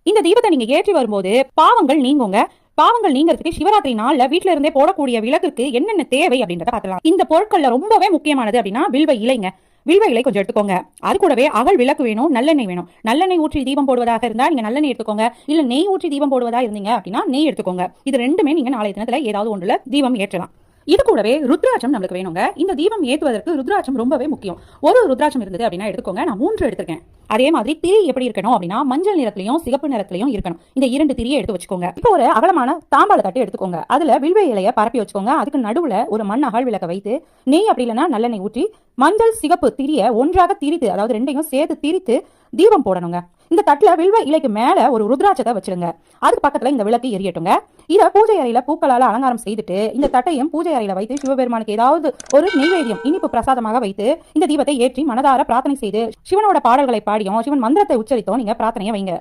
இந்த தீபத்தை நீங்க ஏற்றி வரும்போது பாவங்கள் நீங்குங்க. பாவங்கள் நீங்கிறதுக்கு சிவராத்திரி நாள்ல வீட்டுல இருந்தே போடக்கூடிய விளக்குக்கு என்னென்ன தேவை அப்படின்றத பார்க்கலாம். இந்த பொருட்கள்ல ரொம்பவே முக்கியமானது அப்படின்னா வில்வ இலைங்க. வில்வ இலை கொஞ்சம் எடுத்துக்கோங்க. அது கூடவே அகல் விளக்கு வேணும், நல்லெண்ணெய் வேணும். நல்லெண்ணெய் ஊற்றி தீபம் போடுவதாக இருந்தா நீங்க நல்லெண்ணெய் எடுத்துக்கோங்க. இல்ல நெய் ஊற்றி தீபம் போடுவதா இருந்தீங்க அப்படின்னா நெய் எடுத்துக்கோங்க. இது ரெண்டுமே நீங்க நாளைய தினத்துல ஏதாவது ஒன்றுல தீபம் ஏற்றலாம். இது கூடவே ருத்ராட்சம் நமக்கு வேணுங்க. இந்த தீபம் ஏற்றுவதற்கு ருத்ராட்சம் ரொம்பவே முக்கியம். ஒரு ருத்ராட்சம் இருந்தது அப்படின்னா எடுத்துக்கோங்க. நான் 3 எடுத்திருக்கேன். அதே மாதிரி திரி எப்படி இருக்கணும் அப்படின்னா மஞ்சள் நிறத்திலையும் சிகப்பு நிறத்திலையும் இருக்கணும். இந்த 2 திரியை எடுத்து வச்சுக்கோங்க. இப்போ ஒரு அகலமான தாம்பாள தட்டு எடுத்துக்கோங்க. அதுல வில்வ இலையை பரப்பி வச்சுக்கோங்க. அதுக்கு நடுவுல ஒரு மண் அகல் விளக்க வைத்து நெய் அப்படி இல்லைன்னா நல்லெண்ணெய் ஊற்றி மஞ்சள் சிகப்பு திரியை ஒன்றாக திரித்து, அதாவது ரெண்டையும் சேர்த்து திரித்து தீபம் போடணுங்க. இந்த தட்டுல வில்வ இலைக்கு மேல ஒரு ருத்ராட்சத்தை வச்சிருங்க. அதுக்கு பக்கத்துல இந்த விளக்கு எரியட்டுங்க. இத பூஜை அறையில பூக்களால அலங்காரம் செய்துட்டு இந்த தட்டையும் பூஜை அறையில வைத்து சிவபெருமானுக்கு ஏதாவது ஒரு நெய்வேத்தியம் இனிப்பு பிரசாதமாக வைத்து இந்த தீபத்தை ஏற்றி மனதார பிரார்த்தனை செய்து சிவனோட பாடல்களை பாடியும் சிவன் மந்திரத்தை உச்சரித்தோம் நீங்க பிரார்த்தனையை வைங்க.